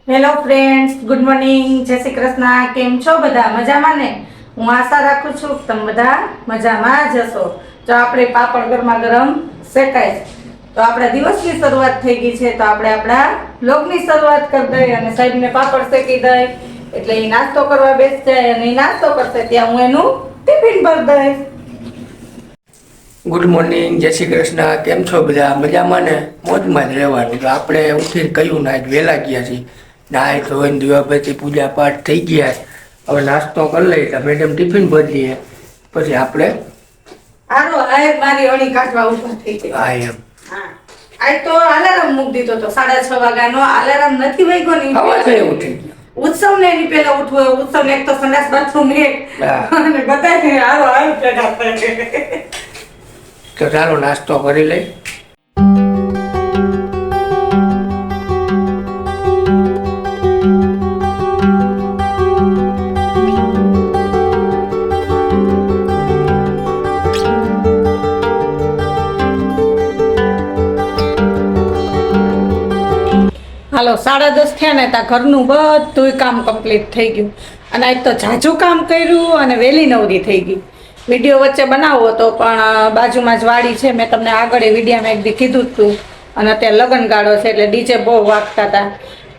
Hello friends, good morning, જય શ્રી કૃષ્ણ. કેમ છો બધા? મજામાં ને? હું આશા રાખું છું કે તમે બધા મજામાં જ હશો. જો આપણે પાપડ ગરમા ગરમ શેકાય તો આપણા દિવસની શરૂઆત થઈ ગઈ છે, તો આપણે આપણા બ્લોગની શરૂઆત કરી દઈએ અને સાહેબને પાપડ શેકી દઈ એટલે એ નાસ્તો કરવા બેસી જાય અને એ નાસ્તો કરશે ત્યાં હું એનું ટિફિન ભરી દઈશ. ગુડ મોર્નિંગ, જય શ્રી કૃષ્ણ. કેમ છો બધા? મજામાં ને? મોજમાં જ રહેવાનું. તો આપણે ઉઠીને કહ્યું ના વહેલા ગયા છીએ, નાય ધોઈને દીવાબત્તી પૂજા પાઠ થઈ ગયા. હવે નાસ્તો કરી લઈએ તો મેડમ ટિફિન ભરીએ, પછી આપણે આરો આ મારી અણી કાઢવા ઊભા થઈ ગઈ. હા એમ આજ તો અલાર્મ મૂકી દીધો તો 6:30 વાગ્યાનો અલાર્મ નથી વાગ્યો ને હવારે ઉઠી ગયા. ઉત્સવ ને એની પેલા ઉઠવો. ઉત્સવ ને એક તો સંડાસ બાથરૂમ એક અને બધાને હારો હારો પેડા તો ચાલો નાસ્તો કરી લઈ. હાલો 10:30 થયા ને ત્યાં ઘરનું બધું કામ કમ્પ્લીટ થઈ ગયું અને આજ તો ઝાઝું કામ કર્યું અને વહેલી નવરી થઈ ગઈ. વિડીયો વચ્ચે બનાવવો હતો પણ બાજુમાં જ વાડી છે, મેં તમને આગળ વિડીયામાં એક દી કીધું હતું અને અત્યારે લગ્નગાળો છે એટલે ડીજે બહુ વાગતા હતા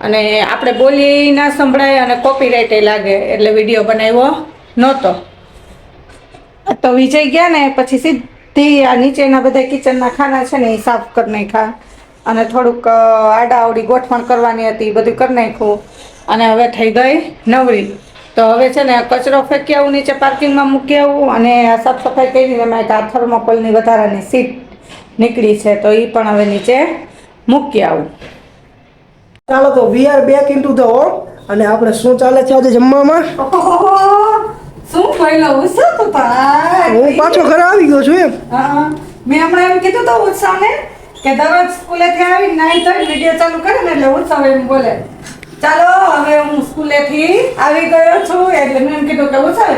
અને આપણે બોલી ના સંભળાય અને કોપીરાઇટ લાગે એટલે વિડીયો બનાવ્યો નહોતો. તો વિજય ગયા ને પછી સીધી આ નીચેના બધા કિચનના ખાના છે ને એ સાફ કરી નાખ્યા અને થોડુંક આડાઅવડી ગોઠવણ કરવાની હતી, બધું કરી નાખ્યું અને હવે થઈ ગઈ નવરી. તો હવે છે ને કચરો ફેંકી આવું, નીચે પાર્કિંગમાં મૂકી આવું અને આ સાફ સફાઈ કરીને મેં આ થર્મોકોલની વધારાની સીટ નીકળી છે તો એ પણ હવે નીચે મૂકી આવું. ચાલો તો we are back into the home અને આપણે શું ચાલે છે આજે જમવામાં? શું પહેલો ઉત્સવ તો ભાઈ હું પાછો ઘરે આવી ગયો છું એમ. હા, મેં હમણાં એમ કીધું તો ઉત્સવને કે દરરોજ સ્કૂલેથી આવી નાઈ ધોઈ વિડીયો ચાલુ કરે ને એટલે ઉત્સવ એમ બોલે ચાલો હવે હું સ્કૂલેથી આવી ગયો છું એટલે મેં એમ કીધું કે ઉત્સવ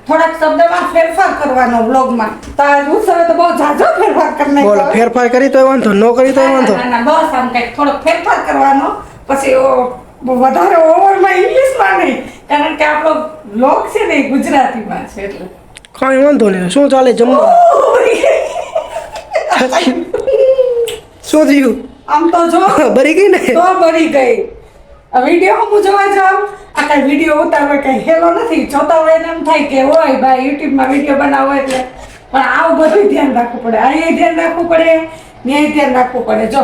થોડાક શબ્દમાં ફેરફાર કરવાનો વ્લોગમાં. તો આ ઉત્સવે તો બહુ ઝાઝો ફેરફાર કરી નાખ્યો. બોલો, ફેરફાર કરી તો વાંધો, ન કરી તો વાંધો. ના, બસ આમ કંઈક થોડોક ફેરફાર કરવાનો, પછી વધારે ઓવરમાં ઇંગ્લિશમાં નહીં, કારણ કે આપણો વ્લોગ છે ને એ ગુજરાતીમાં છે એટલે કાંઈ વાંધો નહીં. શું ચાલે જમવા? શું થયું? આમ તો જો બરી ગઈ ને? તો બળી ગઈ. વિડીયો હું જોવા જાઉં આ કઈ વિડીયો ઉતારવા કઈ હેલો નથી, જોતા હોય એને એમ થાય કે હોય ભાઈ યુટ્યુબમાં વિડીયો બનાવો એટલે, પણ આવું બધું ધ્યાન રાખવું પડે, અહીંયા ધ્યાન રાખવું પડે, ન્યાય ધ્યાન રાખવું પડે. જો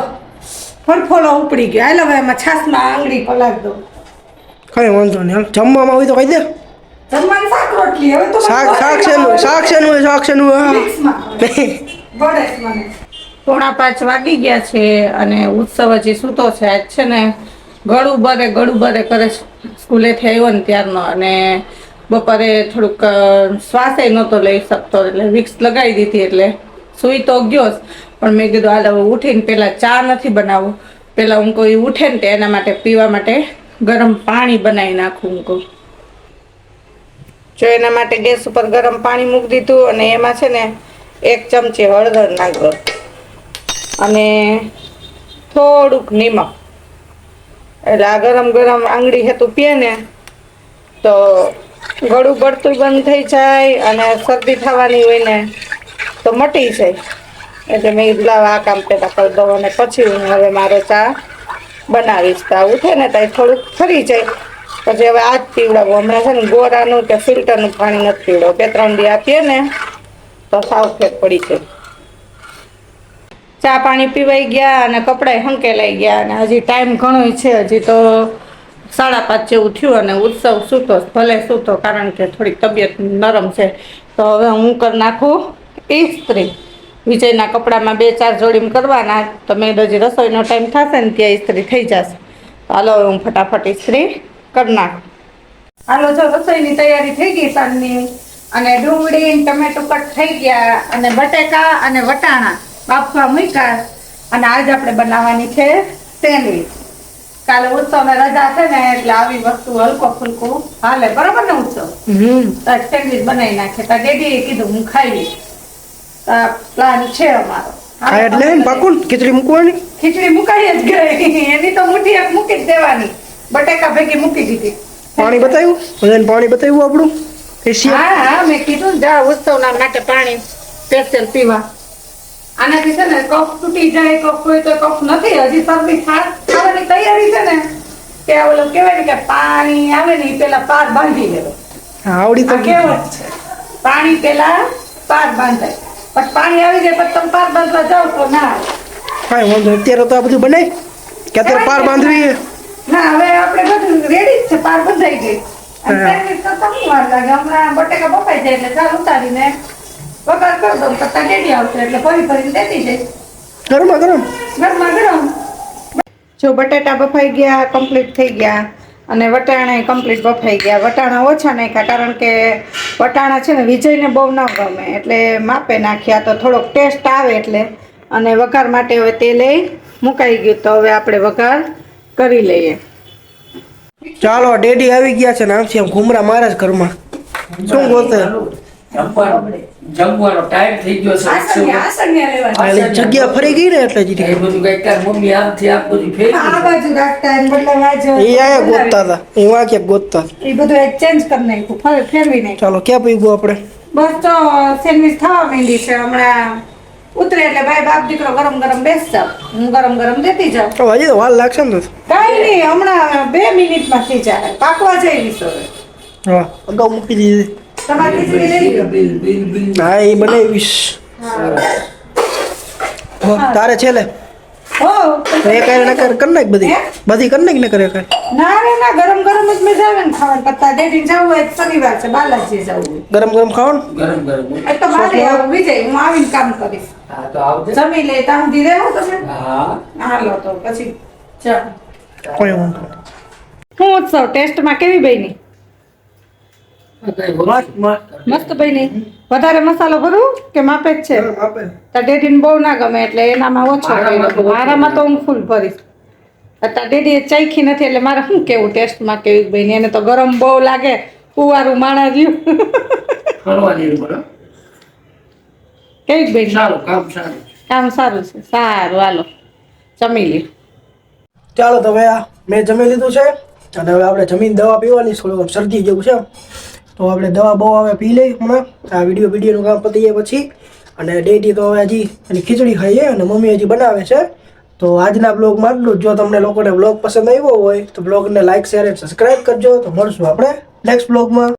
ફરફોલો ઉપડી ગયો, હાલ હવે એમાં છાસમાં આંગળી પલાળ દો. કાંઈ વાંધો નહીં. હાલ જમવામાં હોય તો કહી દે. જમવાનું શાક રોટલી. હવે તો શાક શેનું હોય? મિક્સમાં બળે મને. 4:45 વાગી ગયા છે અને ઉત્સવ હજી સૂતો છે. આજ છે ને ગળું બરે કરે છે સ્કૂલેથી આવ્યો ને ત્યારનો, અને બપોરે થોડુંક શ્વાસે નહોતો લઈ શકતો એટલે વિક્સ લગાવી દીધી એટલે સૂઈ તો ગયો જ, પણ મેં કીધું હાલ હવે ઉઠીને પહેલાં ચા નથી બનાવવું, પહેલાં હું કોઈ ઉઠે ને એના માટે પીવા માટે ગરમ પાણી બનાવી નાખું. હું કહું જો એના માટે ગેસ ઉપર ગરમ પાણી મૂકી દીધું અને એમાં છે ને 1 ચમચી હળદર નાખો અને થોડુંક નિમક, એટલે આ ગરમ આંગળી હેતું પીએ ને તો ગળું બળતું બંધ થઈ જાય અને શરદી થવાની હોય ને તો મટી જાય. એટલે મેં લાવ આ કામ પેલા કરી દઉં અને પછી હું હવે મારો ચા બનાવીશ. તા ઉઠે ને ત્યાં થોડુંક ફરી જાય પછી હવે આ જ પીવડાવું. હમણાં છે ને ગોરાનું કે ફિલ્ટરનું પાણી નથી પીવડાવું, 2-3 દી આપીએ ને તો સાવ ફેર પડી જાય. ચા પાણી પીવાઈ ગયા અને કપડાં હંકેલાઈ ગયા અને હજી ટાઈમ ઘણો છે, હજી તો 5:30 જેવું થયું અને ઉત્સવ સૂતો, ભલે સૂતો કારણ કે થોડીક તબિયત નરમ છે. તો હવે હું કરી નાખું ઇસ્ત્રી. વિજયના કપડામાં 2-4 જોડીમાં કરવાના, તો મેં હજી રસોઈનો ટાઈમ થશે ને ત્યાં ઇસ્ત્રી થઈ જશે. હાલો હવે હું ફટાફટ ઇસ્ત્રી કરી નાખું. હાલો જો રસોઈની તૈયારી થઈ ગઈ સાંજની, અને ડુંગળી ટમેટું કટ થઈ ગયા અને બટેકા અને વટાણા બાફવા મૂક્યા અને આજ આપણે બનાવવાની છે સેન્ડવીચ. કાલે ઉત્સવને રજા છે ને એટલે આવી વસ્તુ હલકો ફુલકું હાલે, બરાબર ને ઉત્સવ? સેન્ડવીચ બનાવી નાખે. તો ડેડીએ કીધું હું ખાઈ પ્લાન છે અમારો. ખાય એટલે પાકું ખીચડી મૂકવાની? ખીચડી મુકાઈ જ ગઈ, એની તો મુઠ્ઠી એક મૂકી જ દેવાની. બટેકા ભેગી મૂકી દીધી. પાણી બતાવ્યું બધાને પાણી બતાવ્યું આપણું એશિયા હા હા મેં કીધું ને જા ઉત્સવના માટે પાણી સ્પેશિયલ પીવા. આનાથી છે ને કફ તૂટી જાય, કફ હોય તો કફ નથી, હજી શરદી ખાવાની તૈયારી છે ને કે ઓલું કહેવાય ને કે પાણી આવે ને એ પેલા પાર બાંધી લેવો. હા આવડી તો આ કહેવત છે, પાણી પેલા પાર બાંધાય, પછી પાણી આવી જાય પછી તમે પાર બાંધવા જાઓ તો ના આવે. કાંઈ વાંધો નહીં. અત્યારે તો આ બધું બનાય કે અત્યારે પાર બાંધવી છે? ના હવે આપણે બધું રેડી જ છે, પાર બંધાઈ ગઈ. અને હા. સેન્ડવીચ તો તમને વાર લાગે, હમણાં બટેકા બફાઈ જાય એટલે ચાલ ઉતારીને વઘાર કરી દઉં, કરતા રેડી આવશે એટલે ફરી ફરીને દેતી જઈશ. ગરમા ગરમ ગરમા ગરમ. જો બટેટા બફાઈ ગયા, કમ્પ્લીટ થઈ ગયા, અને વટાણા કમ્પ્લીટ બફાઈ ગયા. વટાણા ઓછા નાખ્યા કારણ કે વટાણા છે ને વિજયને બહુ ન ગમે એટલે માપે નાખ્યા તો થોડોક ટેસ્ટ આવે એટલે. અને વઘાર માટે હવે તેલ મુકાઈ ગયું તો હવે આપણે વઘાર કરી લઈએ. ચાલો ડેડી આવી ગયા છે ને આમથી આમ ઘુમરા મારે જ ઘરમાં. શું ગોતે જમવાનો ટાઈમ થઈ ગયો છે. એટલે જગ્યા ફરી ગઈ ને એટલે જ એ બધું કઈ તાર મમ્મી આમથી આમ બધું ફેરવી આ બાજુ રાખતા એને બદલે એ આયા ગોતતા હતા એ વાં ક્યાંક ગોતતા હતા. એ બધું એક્સચેન્જ કરી નાખ્યું, ફેરવી નાખ્યું. ચાલો ક્યાં પીગું આપણે બસ તો સેન્ડવીચ થવા માંડી છે, હમણાં ઉતરે એટલે ભાઈ બાપ દીકરો ગરમ ગરમ બેસતા, હું ગરમ ગરમ દેતી જાઉં. તો હજી તો વાર લાગશે ને તો. કાંઈ નહીં, હમણાં 2 મિનિટમાં થઈ જાય, પાકવા જઈશ હવે. હા અગાઉ મૂકી દીધી. તમારી ખીચડી લઈ લો. બિલ હા એ બનાવીશ. હો, તારે છે લે હો, તો એ કાંઈ નકર કરી નાખ બધી બધી કરી નાખ ને કરે કાંઈ. ના રે ના, ગરમ ગરમ જ મજા આવે ને ખાવાનું. પત્તા ડેડીને જવું હોય તો શનિવાર છે, બાલાજી જવું હોય ગરમ ગરમ ખાવાનું. ગરમ ગરમ એ તો મારે આવું વિજય, હું આવીને કામ કરીશ. હા તો આવજે. જમી લે ત્યાં સુધી રહેવો તમે. હા હાલો તો પછી ચાલો. કોઈ વાંધો નહીં. શું ઉત્સવ ટેસ્ટમાં કેવી બની? મસ્ત બની. વધારે મસાલો ભરું કે માપે જ છે? તાર ડેડીને બહુ ના ગમે એટલે એનામાં ઓછો કર્યો. મારામાં તો હું ફૂલ ભરીશ. તાર ડેડીએ ચાખી નથી એટલે મારે શું કેવું ટેસ્ટમાં કેવી બની? એને તો ગરમ બહુ લાગે, કુવારું માણા રહ્યું. ફરવા જેવું બરો. કેવી બની? સારું કામ સારું. કામ સારું છે. સારું હાલો જમી લ્યો. ચાલો તો હવે આ મેં જમી લીધું છે અને હવે આપણે જમીન દવા પીવાની છે. થોડું શરદી જેવું છે તો આપણે દવા બહુ આવે પી લઈ હમણાં આ વિડીયોનું કામ પતી જાય પછી. અને ડેડી તો હવે હજી એની ખીચડી ખાઈએ અને મમ્મી હજી બનાવે છે. તો આજના બ્લોગમાં આટલું જ. જો તમને લોકોને બ્લોગ પસંદ આવ્યો હોય તો બ્લોગને લાઇક શેર અને સબસ્ક્રાઈબ કરજો. તો મળશું આપણે નેક્સ્ટ બ્લોગમાં.